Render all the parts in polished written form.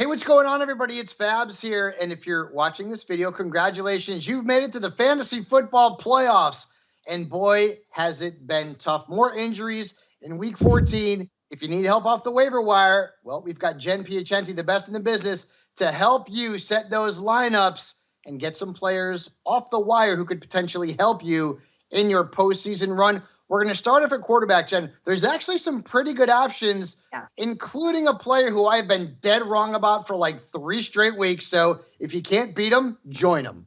Hey, what's going on, everybody? It's Fabs here. And if you're watching this video, congratulations. You've made it to the fantasy football playoffs. And boy, has it been tough. More injuries in week 14. If you need help off the waiver wire, well, we've got Jen Piacenti, the best in the business, to help you set those lineups and get some players off the wire who could potentially help you in your postseason run. We're going to start off at quarterback, Jen. There's actually some pretty good options, including a player who I've been dead wrong about for like 3 straight weeks. So if you can't beat him, join him.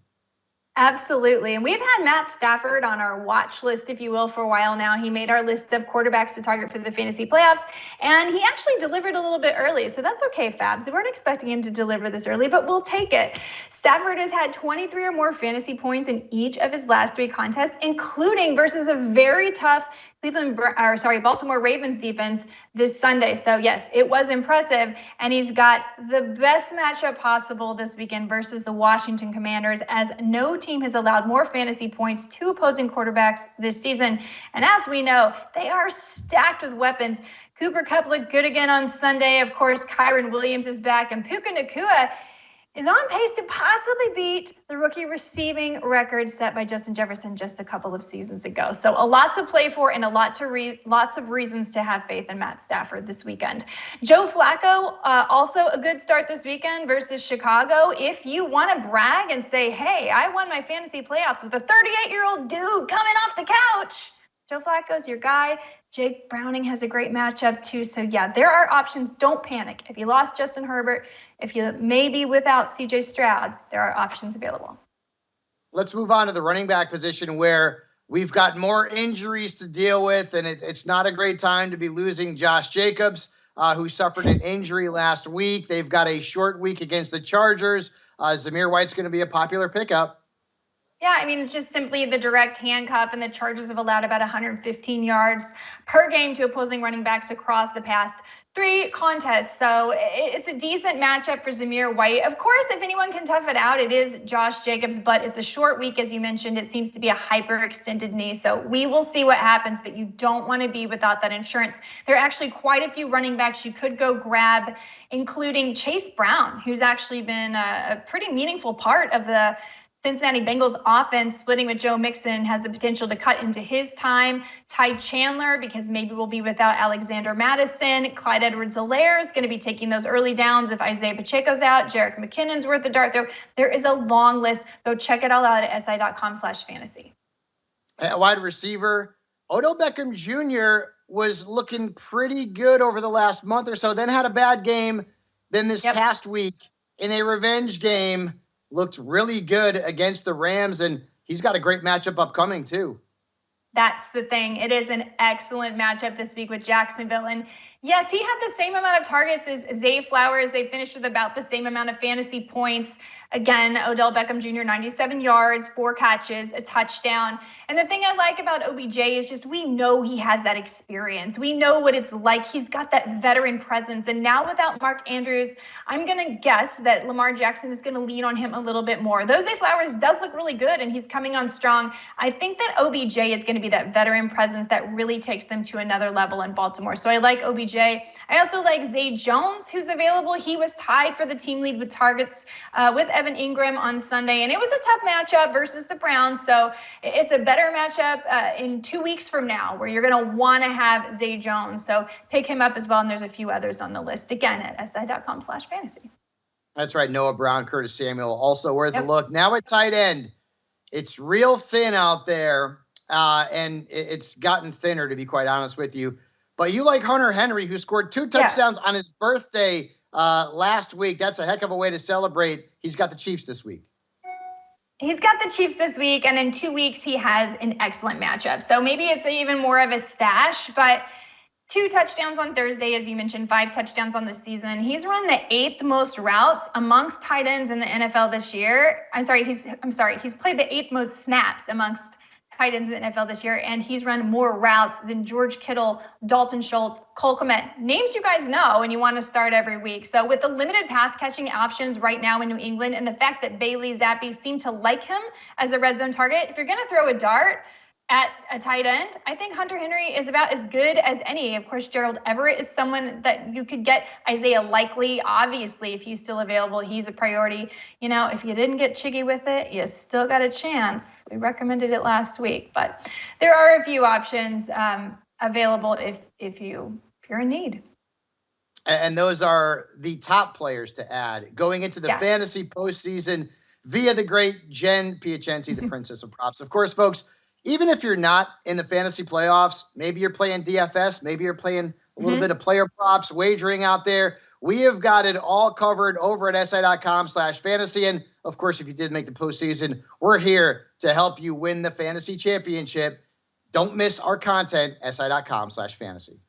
Absolutely. And we've had Matt Stafford on our watch list, if you will, for a while now. He made our list of quarterbacks to target for the fantasy playoffs, and he actually delivered a little bit early. So that's okay, Fabs. We weren't expecting him to deliver this early, but we'll take it. Stafford has had 23 or more fantasy points in each of his last 3 contests, including versus a very tough Baltimore Ravens defense this Sunday. So yes, it was impressive. And he's got the best matchup possible this weekend versus the Washington Commanders, as no team has allowed more fantasy points to opposing quarterbacks this season. And as we know, they are stacked with weapons. Cooper Kupp looked good again on Sunday. Of course, Kyren Williams is back, and Puka Nacua is on pace to possibly beat the rookie receiving record set by Justin Jefferson just a couple of seasons ago. So a lot to play for and lots of reasons to have faith in Matt Stafford this weekend. Joe Flacco, also a good start this weekend versus Chicago. If you want to brag and say, hey, I won my fantasy playoffs with a 38-year-old dude coming off the couch, Joe Flacco's your guy. Jake Browning has a great matchup too. So yeah, there are options. Don't panic. If you lost Justin Herbert, if you may be without CJ Stroud, there are options available. Let's move on to the running back position, where we've got more injuries to deal with, and it's not a great time to be losing Josh Jacobs, who suffered an injury last week. They've got a short week against the Chargers. Zamir White's going to be a popular pickup. Yeah, I mean, it's just simply the direct handcuff, and the Chargers have allowed about 115 yards per game to opposing running backs across the past 3 contests. So it's a decent matchup for Zamir White. Of course, if anyone can tough it out, it is Josh Jacobs, but it's a short week, as you mentioned. It seems to be a hyperextended knee. So we will see what happens, but you don't want to be without that insurance. There are actually quite a few running backs you could go grab, including Chase Brown, who's actually been a pretty meaningful part of the Cincinnati Bengals offense, splitting with Joe Mixon, has the potential to cut into his time. Ty Chandler, because maybe we'll be without Alexander Madison. Clyde Edwards-Helaire is going to be taking those early downs if Isaiah Pacheco's out. Jerick McKinnon's worth the dart throw. There is a long list. Go check it all out at si.com/fantasy. At wide receiver, Odell Beckham Jr. was looking pretty good over the last month or so, then had a bad game. Then this past week in a revenge game, looked really good against the Rams, and he's got a great matchup upcoming too. That's the thing. It is an excellent matchup this week with Jacksonville. And yes, he had the same amount of targets as Zay Flowers. They finished with about the same amount of fantasy points. Again, Odell Beckham Jr., 97 yards, 4 catches, a touchdown. And the thing I like about OBJ is just we know he has that experience. We know what it's like. He's got that veteran presence. And now without Mark Andrews, I'm going to guess that Lamar Jackson is going to lean on him a little bit more. Though Zay Flowers does look really good and he's coming on strong, I think that OBJ is going to be that veteran presence that really takes them to another level in Baltimore. So I like OBJ. I also like Zay Jones, who's available. He was tied for the team lead with targets with Evan Ingram on Sunday, and it was a tough matchup versus the Browns. So it's a better matchup in 2 weeks from now, where you're going to want to have Zay Jones. So pick him up as well, and there's a few others on the list, again, at si.com/fantasy. That's right. Noah Brown, Curtis Samuel, also worth a look. Now at tight end, it's real thin out there, and it's gotten thinner, to be quite honest with you. But you like Hunter Henry, who scored 2 touchdowns on his birthday last week. That's a heck of a way to celebrate. He's got the Chiefs this week. He's got the Chiefs this week, and in 2 weeks, he has an excellent matchup. So maybe it's even more of a stash, but 2 touchdowns on Thursday, as you mentioned, 5 touchdowns on the season. He's run the 8th most routes amongst tight ends in the NFL this year. He's played the 8th most snaps amongst tight ends in the NFL this year, and he's run more routes than George Kittle, Dalton Schultz, Cole Kmet. Names you guys know and you want to start every week. So with the limited pass catching options right now in New England, and the fact that Bailey Zappi seem to like him as a red zone target, if you're going to throw a dart, At a tight end, I think Hunter Henry is about as good as any. Of course, Gerald Everett is someone that you could get. Isaiah Likely, obviously, if he's still available, he's a priority. If you didn't get jiggy with it, you still got a chance. We recommended it last week, but there are a few options available if you're in need. And those are the top players to add going into the fantasy postseason via the great Jen Piacenti, the princess of props. Of course, folks, even if you're not in the fantasy playoffs, maybe you're playing DFS, maybe you're playing a little bit of player props, wagering out there. We have got it all covered over at si.com/fantasy. And of course, if you did make the postseason, we're here to help you win the fantasy championship. Don't miss our content, si.com/fantasy.